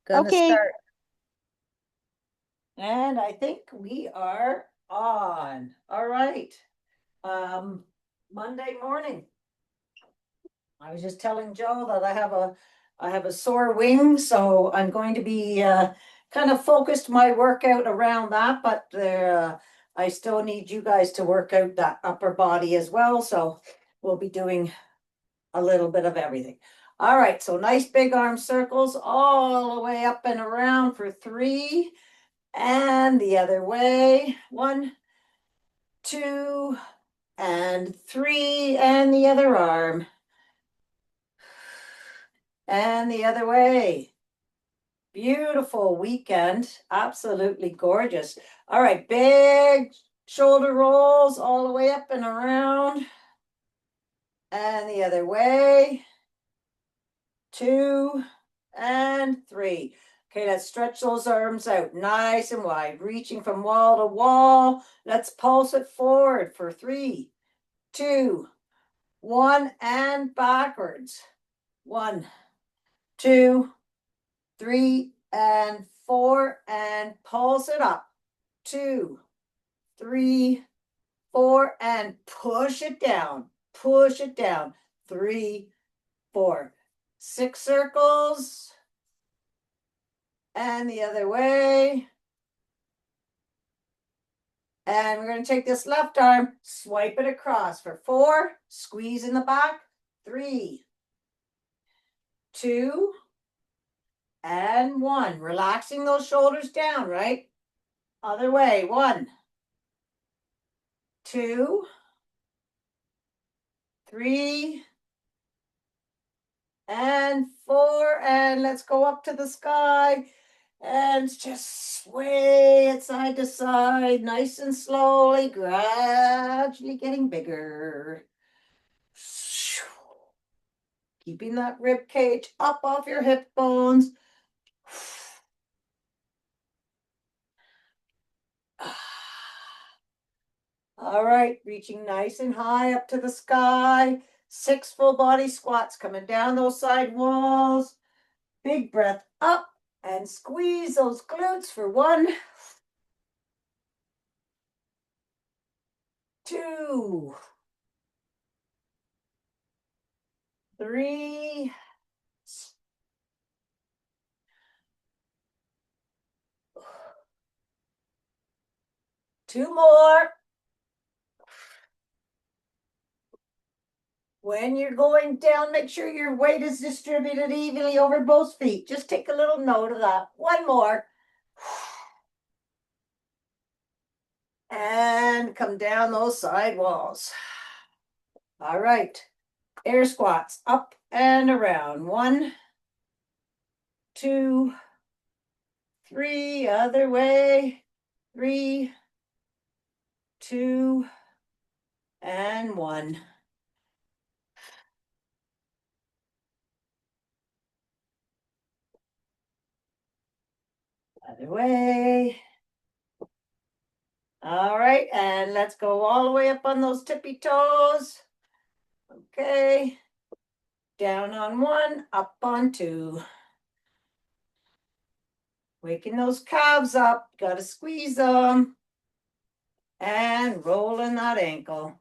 Gonna Okay. start. And I think we are on. All right. Um, Monday morning. I was just telling Joe that I have a sore wing, so I'm going to be kind of focused my workout around that, but I still need you guys to work out that upper body as well. So we'll be doing a little bit of everything. All right, so nice big arm circles all the way up and around for 3. And the other way. 1, 2, and 3. And the other arm. And the other way. Beautiful weekend. Absolutely gorgeous. All right, big shoulder rolls all the way up and around. And the other way. 2 and 3. Okay, let's stretch those arms out nice and wide, reaching from wall to wall. Let's pulse it forward for 3, 2, 1, and backwards. 1, 2, 3, and 4, and pulse it up. 2, 3, 4, and push it down. Push it down. 3, 4. 6 circles. And the other way. And we're going to take this left arm, swipe it across for 4, squeeze in the back, 3, 2, and 1. Relaxing those shoulders down, right? Other way, 1, 2, 3, and 4. And let's go up to the sky and just sway it side to side, nice and slowly, gradually getting bigger. Keeping that rib cage up off your hip bones. All right, reaching nice and high up to the sky. 6 full body squats coming down those side walls. Big breath up and squeeze those glutes for 1, 2, 3, 2 more. When you're going down, make sure your weight is distributed evenly over both feet. Just take a little note of that. 1 more. And come down those side walls. All right. Air squats up and around. 1, 2, 3. Other way. 3, 2, and 1. Other way. All right, and let's go all the way up on those tippy toes. Okay. Down on 1, up on 2. Waking those calves up. Got to squeeze them. And rolling that ankle.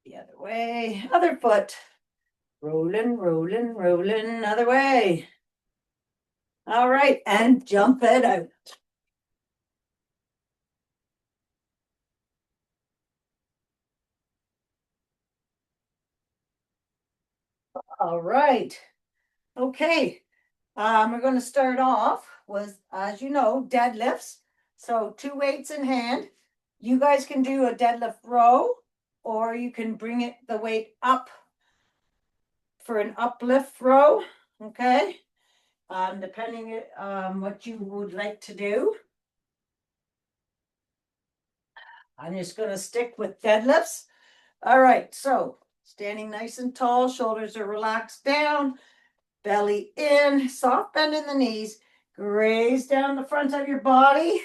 The other way. Other foot. Rolling, rolling, rolling. Other way. All right, and jump it out. All right. Okay. We're going to start off with, as you know, deadlifts. So 2 weights in hand. You guys can do a deadlift row, or you can bring the weight up for an uplift row. Okay. Depending what you would like to do. I'm just going to stick with deadlifts. All right. So standing nice and tall, shoulders are relaxed down. Belly in, soft bend in the knees, graze down the front of your body,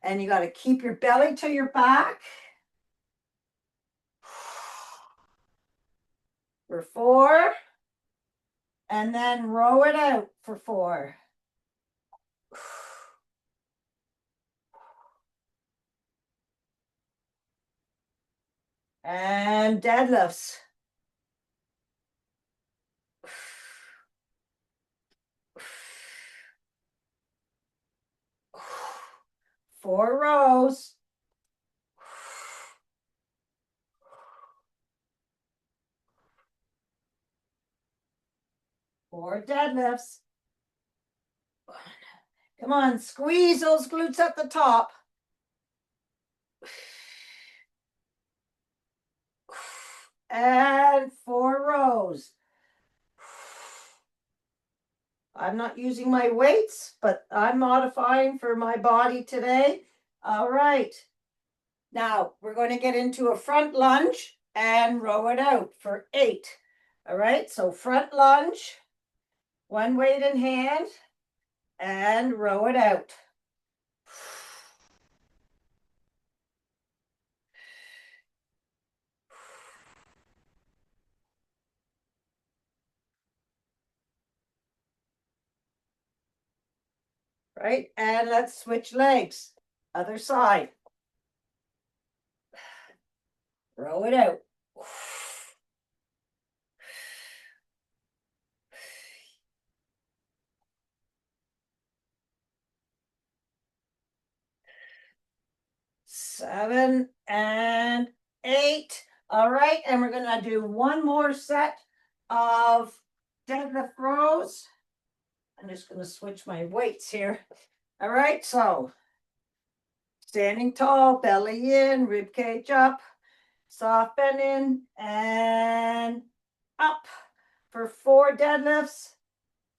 and you got to keep your belly to your back. For 4, and then row it out for 4. And deadlifts. 4 rows. 4 deadlifts. Come on, squeeze those glutes at the top. And 4 rows. I'm not using my weights, but I'm modifying for my body today. All right. Now we're going to get into a front lunge and row it out for 8. All right. So front lunge, 1 weight in hand, and row it out. Right. And let's switch legs. Other side. Row it out. 7 and 8. All right, and we're gonna do one more set of deadlift rows. I'm just gonna switch my weights here. All right, so standing tall, belly in, rib cage up, soft bend in, and up for 4 deadlifts,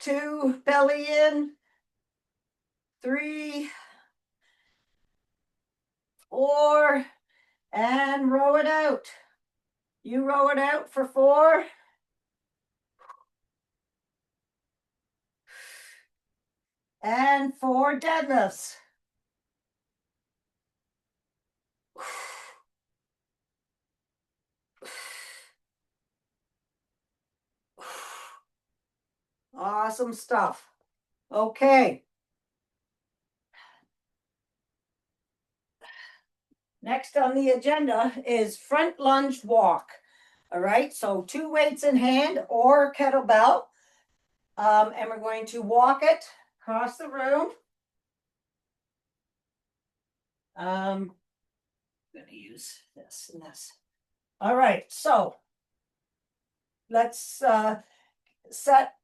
2 belly in, 3, 4, and row it out. You row it out for 4. And 4 deadlifts. Awesome stuff. Okay. Next on the agenda is front lunge walk. All right, so 2 weights in hand or kettlebell. And we're going to walk it across the room. I'm going to use this and this. All right, so let's set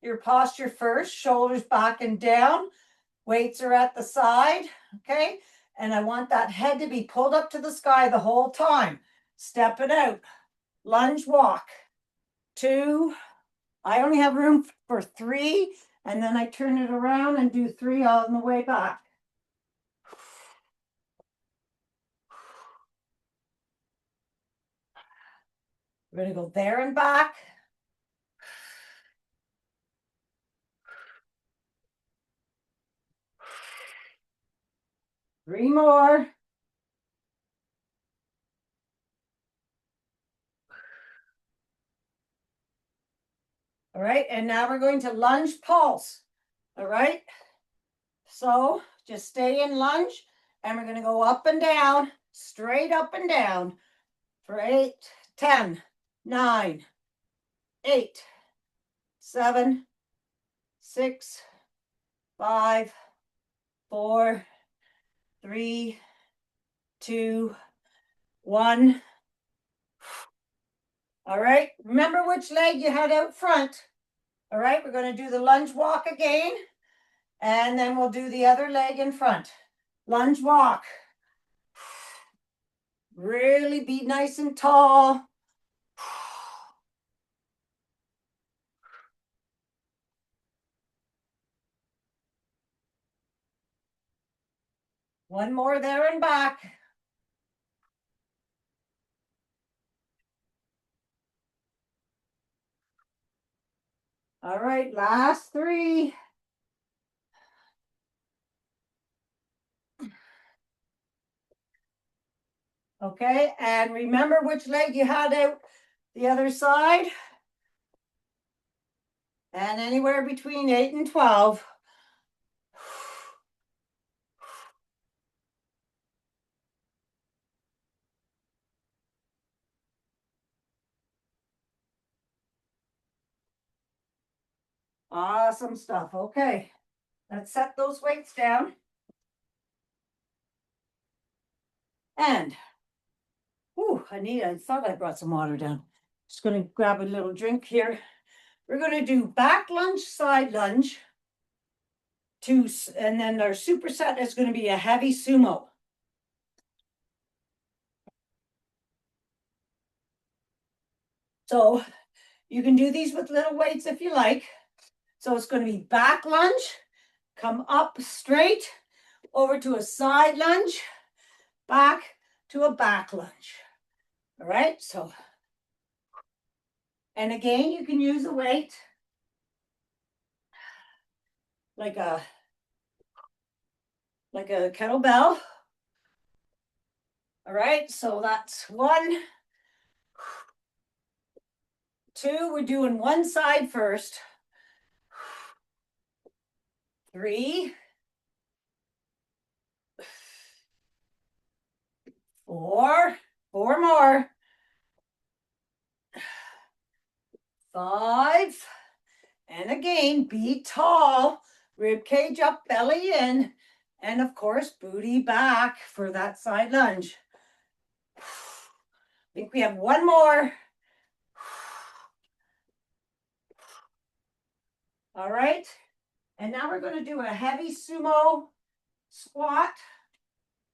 your posture first. Shoulders back and down. Weights are at the side, okay? And I want that head to be pulled up to the sky the whole time. Step it out. Lunge walk. 2. I only have room for 3, and then I turn it around and do 3 on the way back. We're going to go there and back. Three more. All right, and now we're going to lunge pulse. All right, so just stay in lunge, and we're going to go up and down, straight up and down for 8, 10, 9, 8, 7, 6, 5, 4, 3, 2, 1. All right, remember which leg you had out front. All right, we're going to do the lunge walk again, and then we'll do the other leg in front. Lunge walk. Really be nice and tall. One more there and back. All right, last 3. Okay, and remember which leg you had out the other side. and anywhere between 8 and 12. Awesome stuff. Okay, let's set those weights down. And, I thought I brought some water down. Just going to grab a little drink here. We're going to do back lunge, side lunge, and then our superset is going to be a heavy sumo. So you can do these with little weights if you like. So it's going to be back lunge, come up straight, over to a side lunge, back to a back lunge. All right, so, and again, you can use a weight like a kettlebell. All right, so that's 1, 2, we're doing one side first. 3, 4, 4 more. 5, and again, be tall, rib cage up, belly in, and of course, booty back for that side lunge. I think we have one more. All right, and now we're going to do a heavy sumo squat.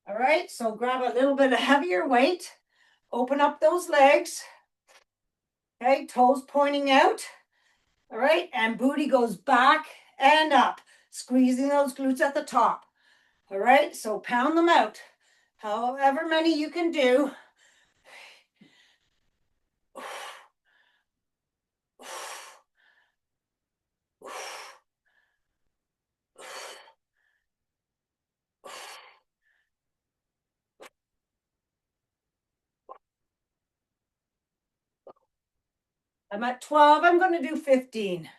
All right, so grab a little bit of heavier weight, open up those legs. Okay, toes pointing out. All right, and booty goes back and up, squeezing those glutes at the top. All right, so pound them out. However many you can do. I'm at 12, I'm going to do 15,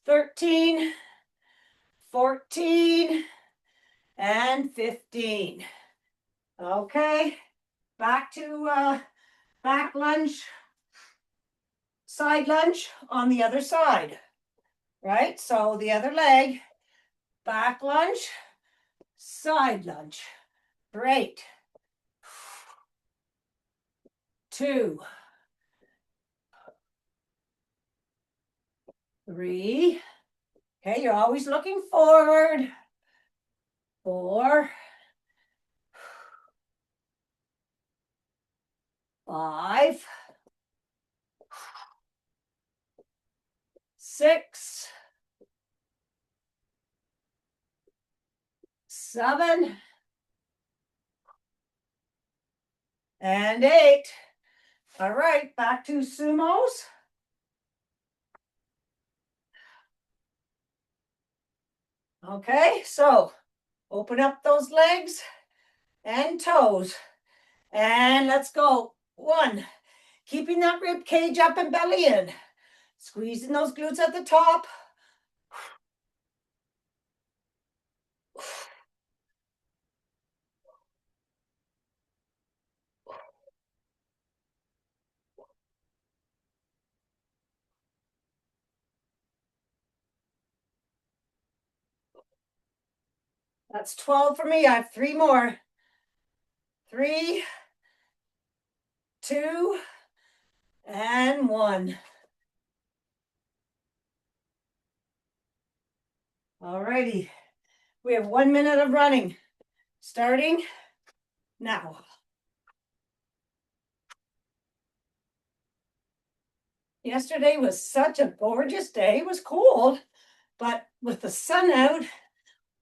13, 14, and 15. Okay, back to back lunge, side lunge on the other side, right? So the other leg, back lunge, side lunge. Great. 2, 3. Okay, you're always looking forward. 4, 5, 6, 7, and 8. All right, back to sumos. Okay, so open up those legs and toes. And let's go. 1, keeping that rib cage up and belly in. Squeezing those glutes at the top. That's 12 for me. I have 3 more. 3, 2, and 1. All righty. We have 1 minute of running. Starting now. Yesterday was such a gorgeous day. It was cold, but with the sun out,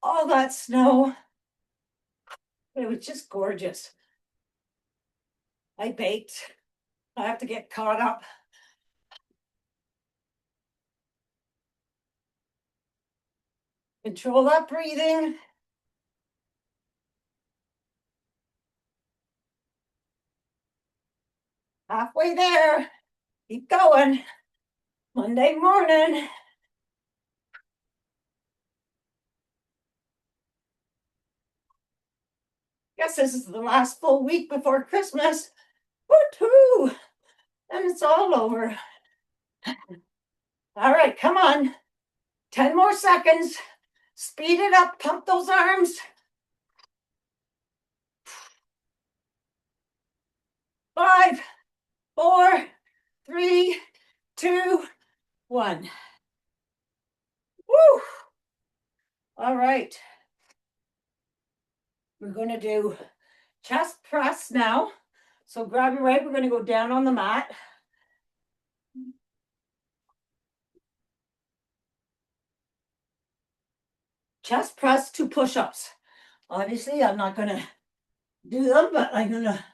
all that snow, it was just gorgeous. I baked. I have to get caught up. Control that breathing. Halfway there. Keep going. Monday morning. Guess this is the last full week before Christmas. Woo-hoo! And it's all over. All right, come on. 10 more seconds. Speed it up. Pump those arms. 5, 4, 3, 2, 1. Woo! All right. We're going to do chest press now. So grab your right. We're going to go down on the mat. Chest press 2 push-ups. Obviously, I'm not going to do them, but I'm going to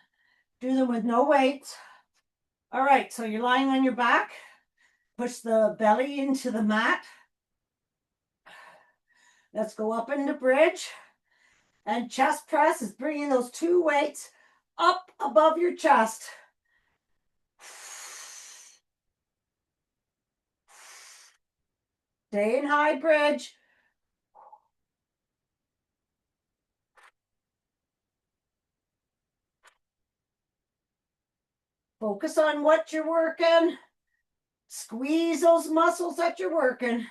do them with no weights. All right, so you're lying on your back. Push the belly into the mat. Let's go up into bridge. And chest press is bringing those 2 weights up above your chest. Stay in high bridge. Focus on what you're working. Squeeze those muscles that you're working.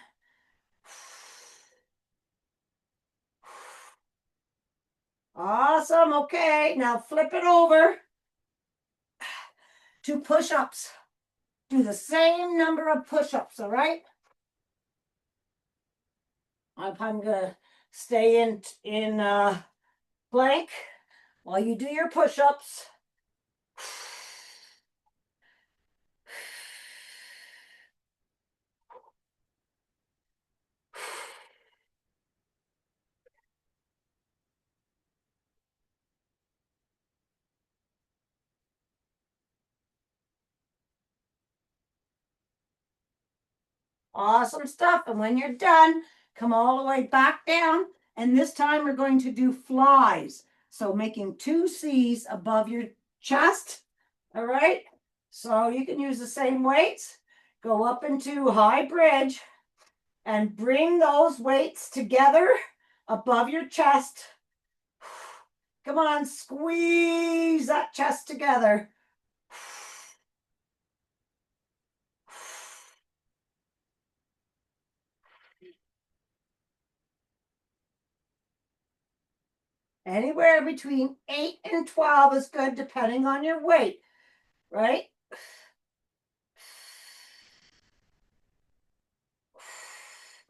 Awesome. Okay, now flip it over to push-ups. Do the same number of push-ups, all right? I'm gonna stay in plank while you do your push-ups. Awesome stuff. And when you're done, come all the way back down. And this time we're going to do flies. So making 2 C's above your chest. All right. So you can use the same weights. Go up into high bridge and bring those weights together above your chest. Come on, squeeze that chest together. Anywhere between 8 and 12 is good, depending on your weight, right?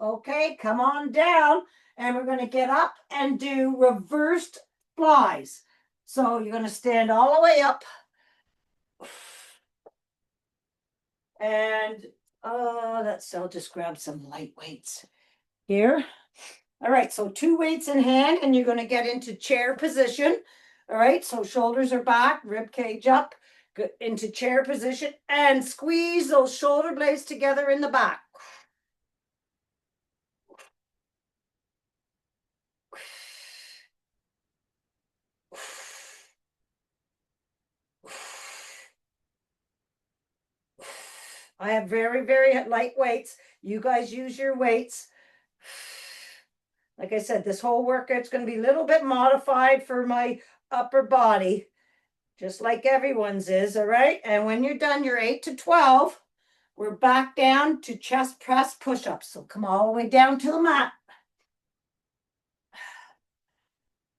Okay, come on down, and we're going to get up and do reversed flies. So you're going to stand all the way up. And I'll just grab some light weights here. All right, so 2 weights in hand, and you're going to get into chair position. All right, so shoulders are back, rib cage up, into chair position, and squeeze those shoulder blades together in the back. I have very, very light weights. You guys use your weights. Like I said, this whole workout's going to be a little bit modified for my upper body, just like everyone's is, all right? And when you're done, you're 8 to 12. We're back down to chest press push-ups. So come all the way down to the mat.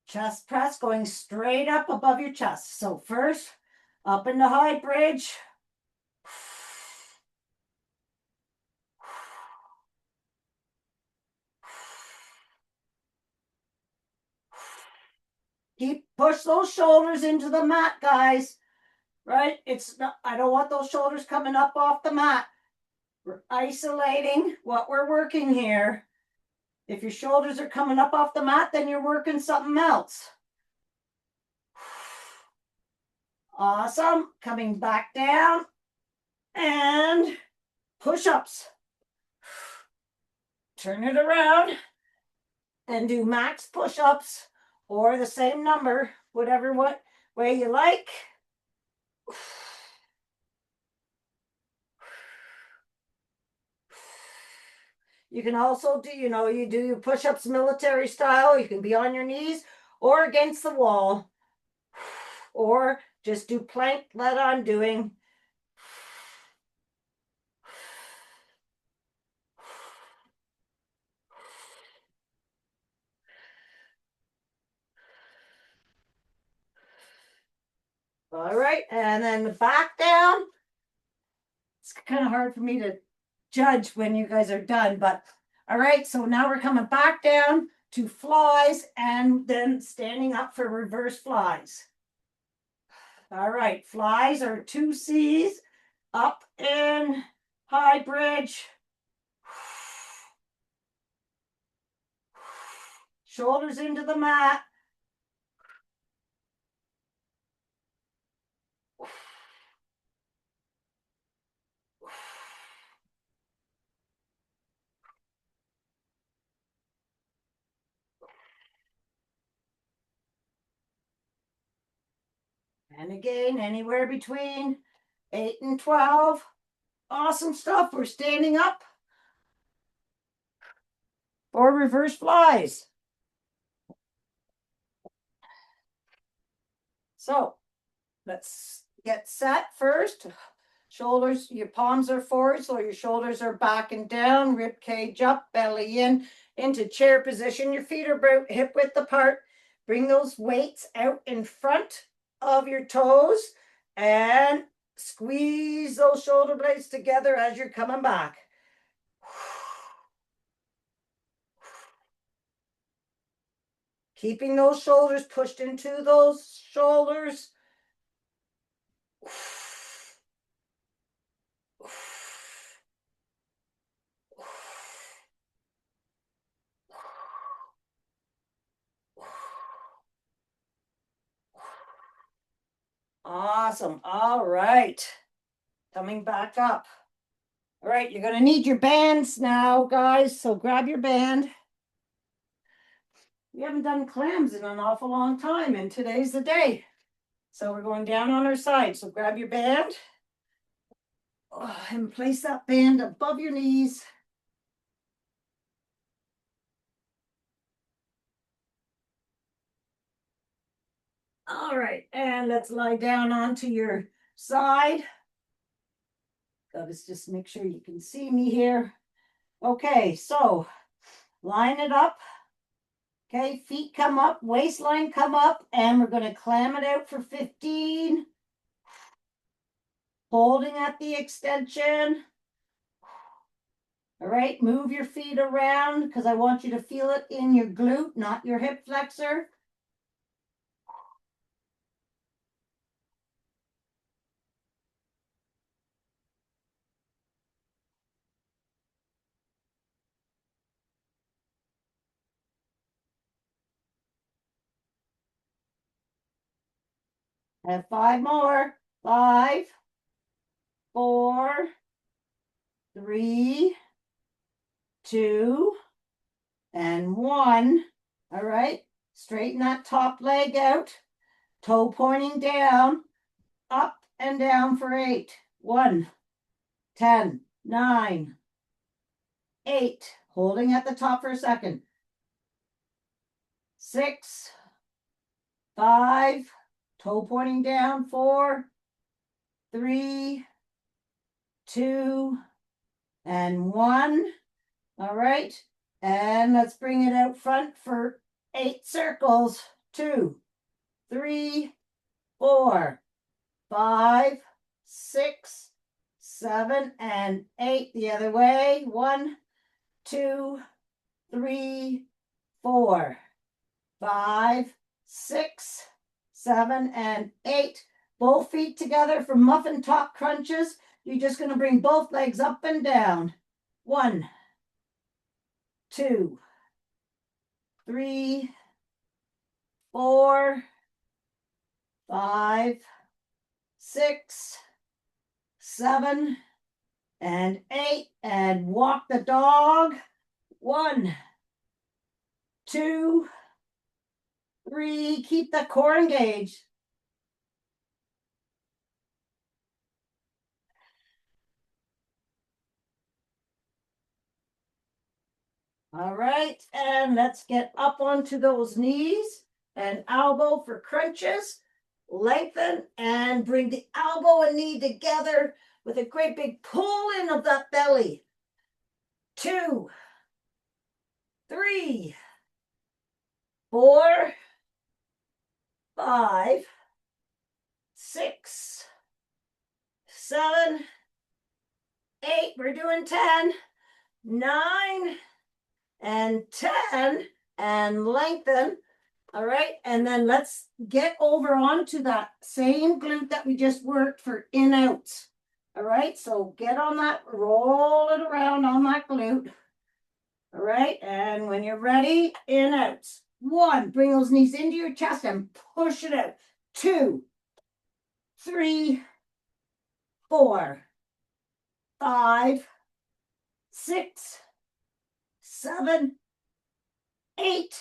Chest press going straight up above your chest. So first, up in the high bridge. Push those shoulders into the mat, guys. Right? It's not, I don't want those shoulders coming up off the mat. We're isolating what we're working here. If your shoulders are coming up off the mat, then you're working something else. Awesome. Coming back down and push-ups. Turn it around and do max push-ups or the same number, whatever way you like. You can also do, you do your push-ups military style. You can be on your knees or against the wall. or just do plank that I'm doing. All right, and then the back down. It's kind of hard for me to judge when you guys are done, but all right, so now we're coming back down to flies and then standing up for reverse flies. All right, flies are 2 C's, up in high bridge. Shoulders into the mat. And again, anywhere between 8 and 12. Awesome stuff. We're standing up for reverse flies. So let's get set first. Shoulders, your palms are forward, so your shoulders are back and down, rib cage up, belly in, into chair position. Your feet are about hip width apart. Bring those weights out in front of your toes and squeeze those shoulder blades together as you're coming back. Keeping those shoulders pushed into those shoulders. Awesome. All right. Coming back up. All right, you're going to need your bands now, guys. So grab your band. We haven't done clams in an awful long time, and today's the day. So we're going down on our side. So grab your band and place that band above your knees. All right, and let's lie down onto your side. Let's just make sure you can see me here. Okay, so line it up. Okay, feet come up, waistline come up, and we're going to clam it out for 15. Holding at the extension. All right, move your feet around because I want you to feel it in your glute, not your hip flexor. And 5 more. 5, 4, 3, 2, and 1. All right, straighten that top leg out, toe pointing down, up and down for 8. 1, 10, 9, 8. Holding at the top for a second. 6, 5, toe pointing down, 4, 3, 2, and 1. All right. And let's bring it out front for 8 circles. 2, 3, 4, 5, 6, 7, and 8. The other way. 1, 2, 3, 4, 5, 6, 7, and 8. Both feet together for muffin top crunches. You're just going to bring both legs up and down. 1, 2, 3, 4, 5, 6, 7, and 8. And walk the dog. 1, 2, 3. Keep the core engaged. All right, and let's get up onto those knees and elbow for crunches. lengthen and bring the elbow and knee together with a great big pull in of that belly. 2, 3, 4, 5, 6, 7, 8. We're doing 10, 9, and 10, and lengthen. All right, and then let's get over onto that same glute that we just worked for in outs. All right, so get on that, roll it around on that glute. All right, and when you're ready, in outs. 1, bring those knees into your chest and push it out. 2, 3, 4, 5, 6, 7, 8,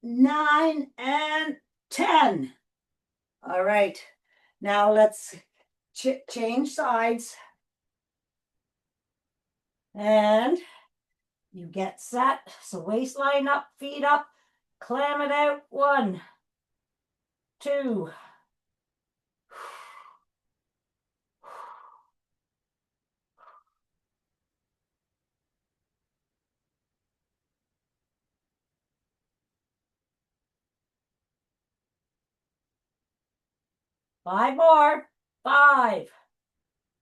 9, and 10. All right, now let's change sides. And you get set. So waistline up, feet up, clam it out. 1, 2. 5 more. 5,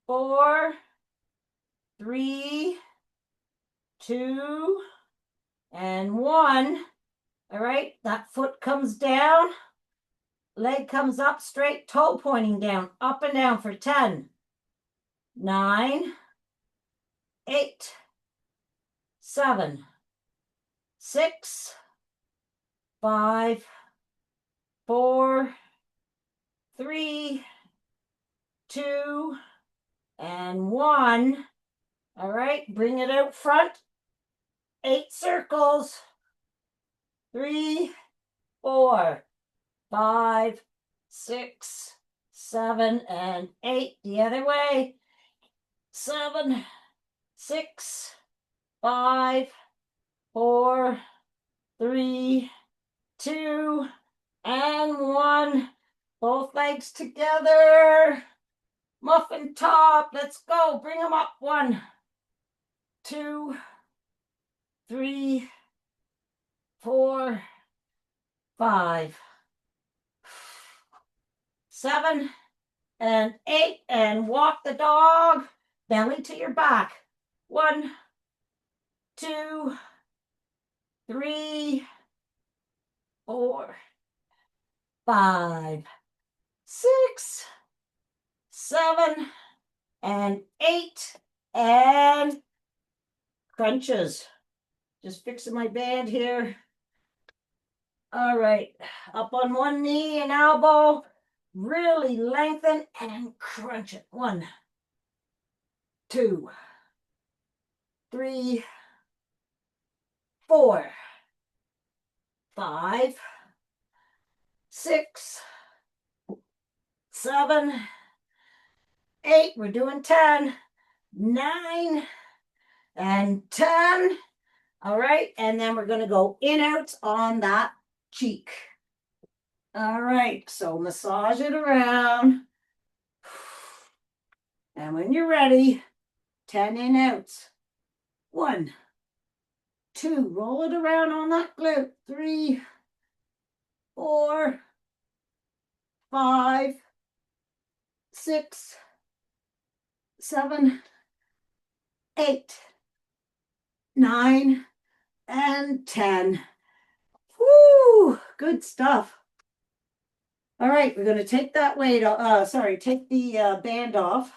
4, 3, 2, and 1. All right, that foot comes down, leg comes up straight, toe pointing down, up and down for 10, 9, 8, 7, 6, 5, 4, 3, 2, and 1. All right, bring it out front. 8 circles. 3, 4, 5, 6, 7, and 8. The other way. 7, 6, 5, 4, 3, 2, and 1. Both legs together. Muffin top. Let's go. Bring them up. 1, 2, 3, 4, 5, 7, and 8. And walk the dog. Belly to your back. 1, 2, 3, 4, 5, 6, 7, and 8. And crunches. Just fixing my band here. All right, up on one knee and elbow, really lengthen and crunch it. 1, 2, 3, 4, 5, 6, 7, 8. We're doing 10, 9, and 10. All right, and then we're going to go in outs on that cheek. All right, so massage it around. And when you're ready, 10 in outs. 1, 2, roll it around on that glute. 3, 4, 5, 6, 7, 8, 9, and 10. Woo! Good stuff. All right, we're going to take that weight, take the band off.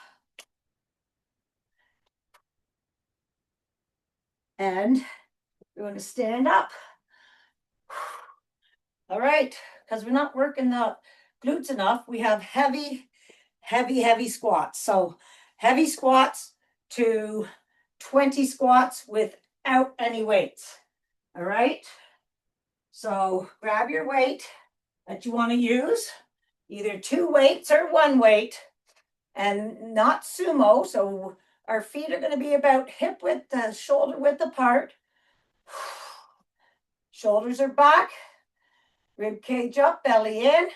And we're going to stand up. All right, because we're not working the glutes enough, we have heavy squats. So heavy squats to 20 squats without any weights. All right. So grab your weight that you want to use, either 2 weights or 1 weight, and not sumo. So our feet are going to be about hip width to shoulder width apart. Shoulders are back, rib cage up, belly in.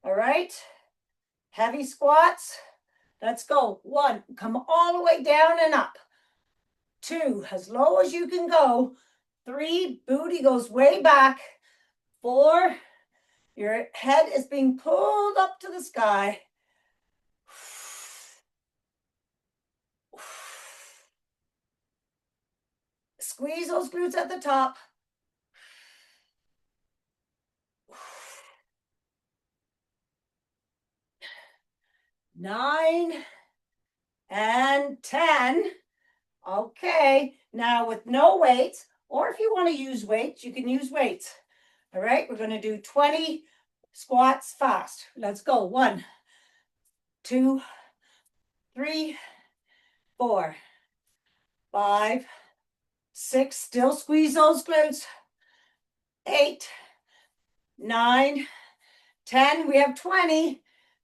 All right. Heavy squats. Let's go. 1, come all the way down and up. 2, as low as you can go. 3, booty goes way back. 4, your head is being pulled up to the sky. Squeeze those glutes at the top. 9 and 10. Okay, now with no weights, or if you want to use weights, you can use weights. All right, we're going to do 20 squats fast. Let's go. 1, 2, 3, 4, 5, 6. Still squeeze those glutes. 8, 9, 10. We have 20.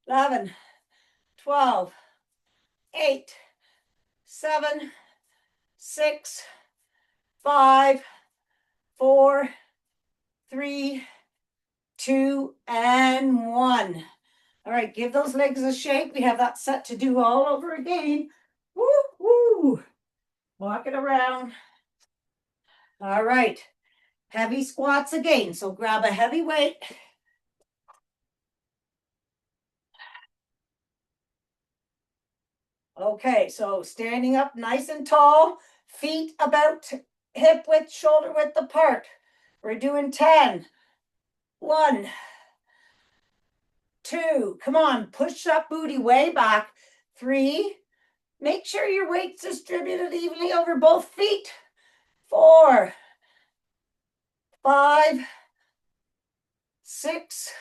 11, 12, 8, 7, 6, 5, 4, 3, 2, and 1. All right, give those legs a shake. We have that set to do all over again. Woo, woo. Walk it around. All right, heavy squats again. So grab a heavy weight. Okay, so standing up nice and tall, feet about hip width, shoulder width apart. We're doing 10. 1, 2, come on, push that booty way back. 3, make sure your weight's distributed evenly over both feet. 4, 5, 6,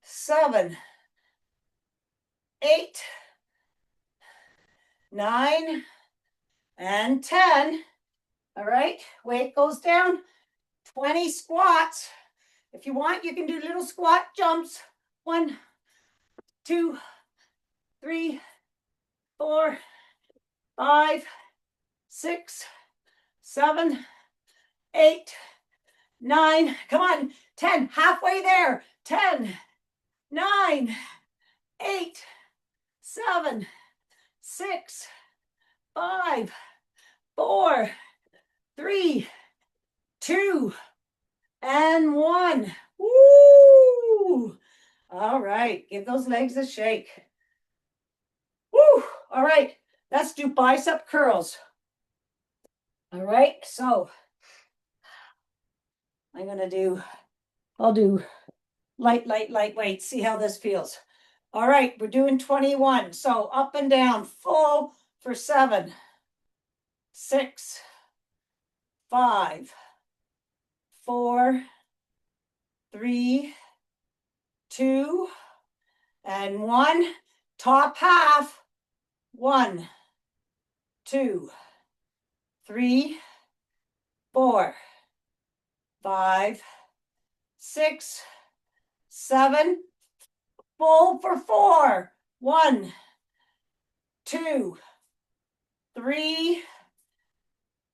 7, 8, 9, and 10. All right, weight goes down. 20 squats. If you want, you can do little squat jumps. 1, 2, 3, 4, 5, 6, 7, 8, 9. Come on, 10. Halfway there. 10, 9, 8, 7, 6, 5, 4, 3, 2, and 1. Woo! All right, give those legs a shake. Woo! All right, let's do bicep curls. All right, so I'll do light weight. See how this feels. All right, we're doing 21. So up and down, full for 7, 6, 5, 4, 3, 2, and 1. Top half. 1, 2, 3, 4, 5, 6, 7. Full for 4. 1, 2, 3,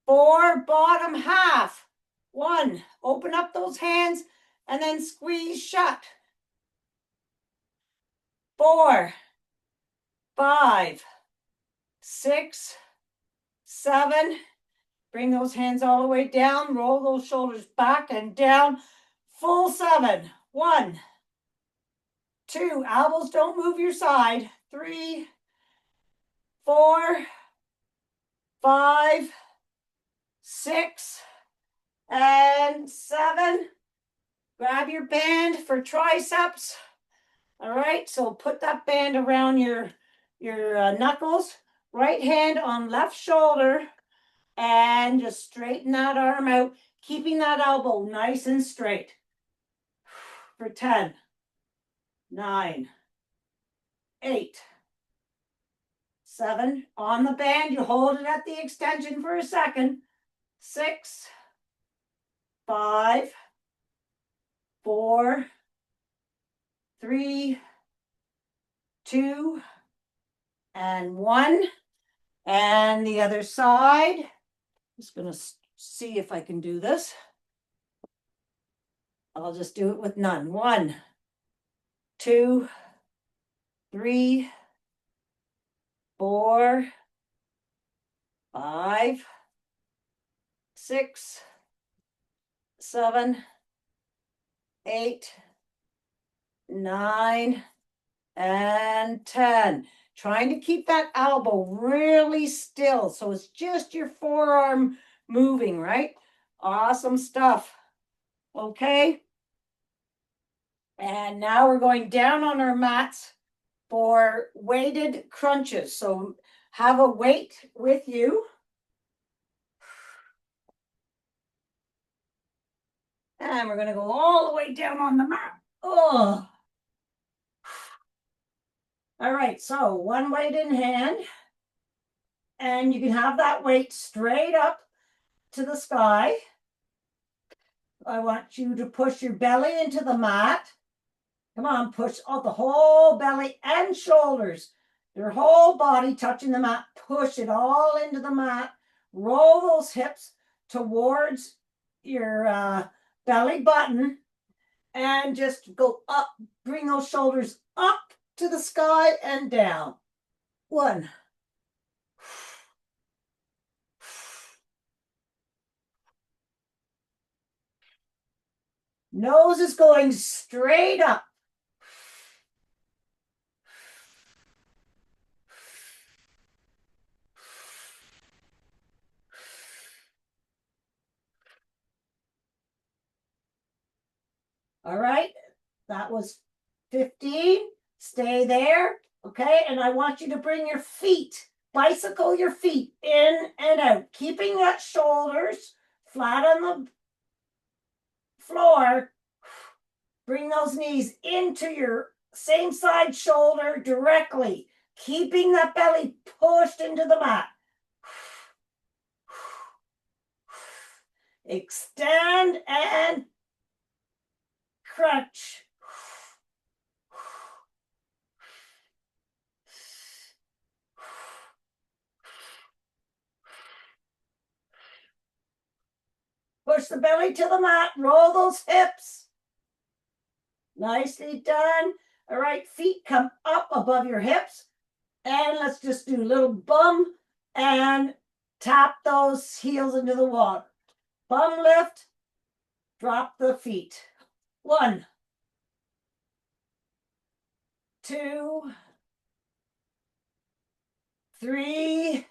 4. Bottom half. 1. Open up those hands and then squeeze shut. 4, 5, 6, 7. Bring those hands all the way down. Roll those shoulders back and down. Full 7. 1, 2. Elbows don't move your side. 3, 4, 5, 6, and 7. Grab your band for triceps. All right, so put that band around your knuckles. Right hand on left shoulder. And just straighten that arm out, keeping that elbow nice and straight. For 10, 9, 8, 7. On the band, you hold it at the extension for a second. 6, 5, 4, 3, 2, and 1. And the other side. Just going to see if I can do this. I'll just do it with none. 1, 2, 3, 4, 5, 6, 7, 8, 9, and 10. Trying to keep that elbow really still. So it's just your forearm moving, right? Awesome stuff. Okay. And now we're going down on our mats for weighted crunches. So have a weight with you. And we're going to go all the way down on the mat. Oh. All right, so one weight in hand. And you can have that weight straight up to the sky. I want you to push your belly into the mat. Come on, push out the whole belly and shoulders. Your whole body touching the mat. Push it all into the mat. Roll those hips towards your belly button and just go up. Bring those shoulders up to the sky and down. 1. Nose is going straight up. All right, that was 15. Stay there, okay? And I want you to bring your feet, bicycle your feet in and out, keeping that shoulders flat on the floor. Bring those knees into your same side shoulder directly, keeping that belly pushed into the mat. Extend and crunch. Push the belly to the mat, roll those hips. Nicely done. All right, feet come up above your hips. And let's just do a little bum and tap those heels into the water. Bum lift, drop the feet. 1, 2, 3.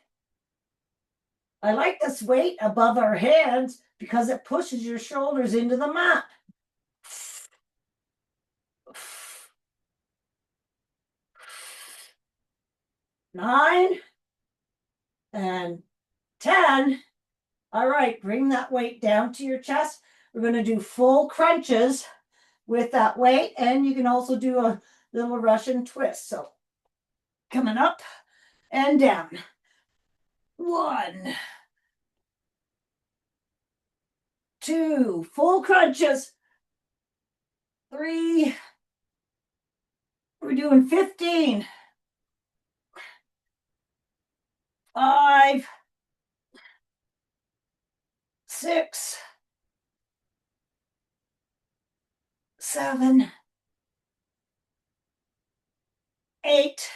I like this weight above our hands because it pushes your shoulders into the mat. 9 and 10. All right, bring that weight down to your chest. We're going to do full crunches with that weight, and you can also do a little Russian twist. So coming up and down. 1, 2, full crunches. 3, we're doing 15. 5, 6, 7, 8,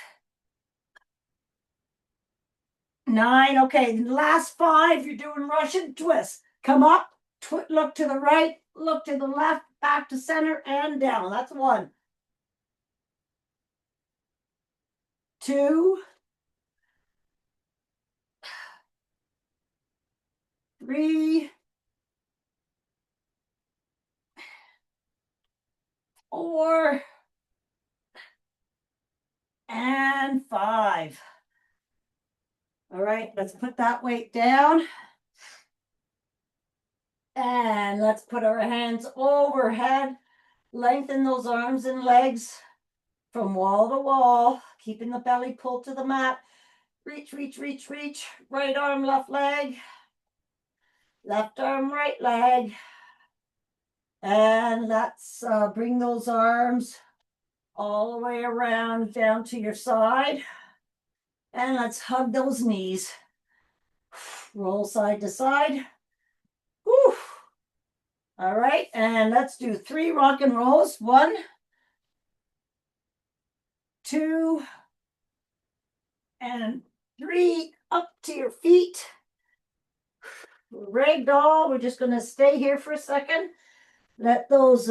9. Okay, the last 5, you're doing Russian twists. Come up, look to the right, look to the left, back to center, and down. That's 1. 2, 3, 4, and 5. All right, let's put that weight down. And let's put our hands overhead. Lengthen those arms and legs from wall to wall, keeping the belly pulled to the mat. Reach, reach, reach, reach. Right arm, left leg. Left arm, right leg. And let's bring those arms all the way around down to your side. And let's hug those knees. Roll side to side. Whew. All right, and let's do 3 rock and rolls. 1, 2 and 3 up to your feet. Ragdoll, we're just going to stay here for a second. Let those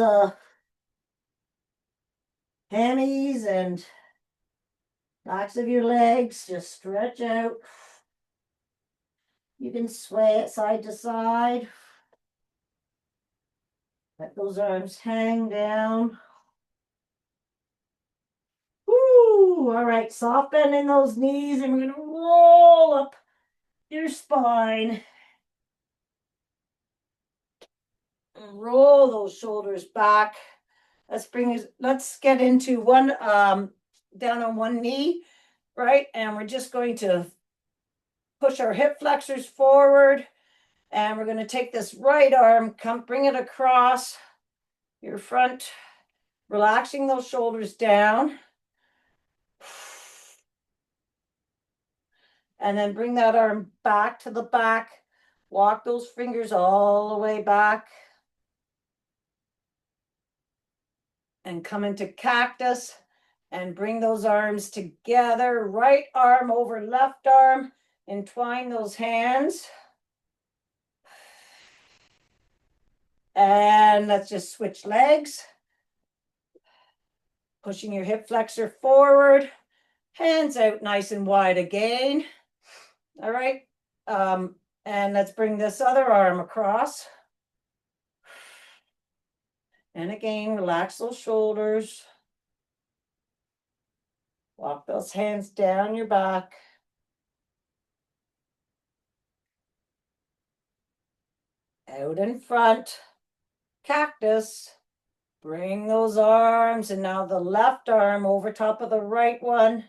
hammies and backs of your legs just stretch out. You can sway it side to side. Let those arms hang down. Woo! All right, soft bend in those knees, and we're going to roll up your spine. And roll those shoulders back. Let's get into one down on one knee, right? And we're just going to push our hip flexors forward, and we're going to take this right arm, bring it across your front, relaxing those shoulders down. And then bring that arm back to the back. Walk those fingers all the way back. And come into cactus and bring those arms together. Right arm over left arm. Entwine those hands. And let's just switch legs. Pushing your hip flexor forward. Hands out nice and wide again. All right. And let's bring this other arm across. And again, relax those shoulders. Walk those hands down your back. Out in front. Cactus. Bring those arms, and now the left arm over top of the right one.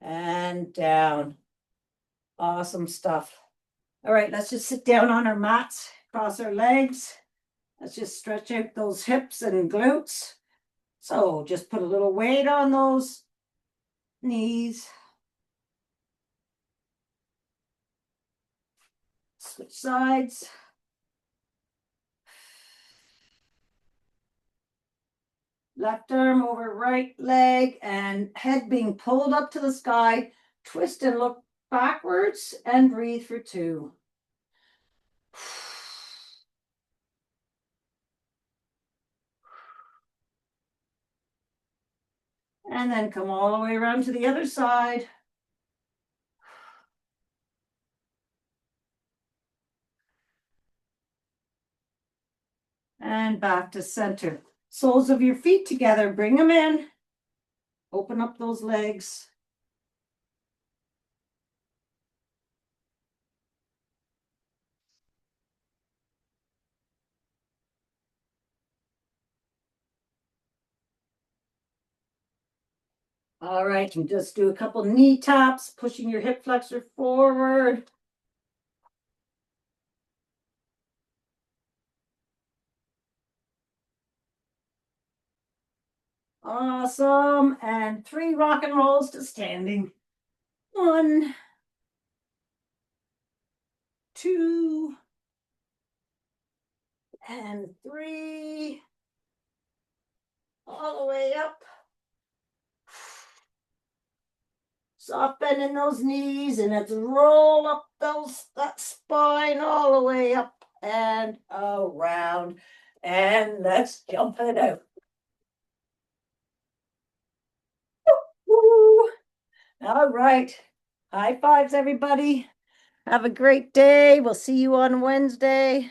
And down. Awesome stuff. All right, let's just sit down on our mats, cross our legs. Let's just stretch out those hips and glutes. So just put a little weight on those knees. Switch sides. Left arm over right leg, and head being pulled up to the sky. Twist and look backwards and breathe for 2. And then come all the way around to the other side. And back to center. Soles of your feet together, bring them in. Open up those legs. All right, and just do a couple knee taps, pushing your hip flexor forward. Awesome. And 3 rock and rolls to standing. 1, 2, and 3. All the way up. Soft bend in those knees, and let's roll up that spine all the way up and around. And let's jump it out. Woo. All right. High fives, everybody. Have a great day. We'll see you on Wednesday.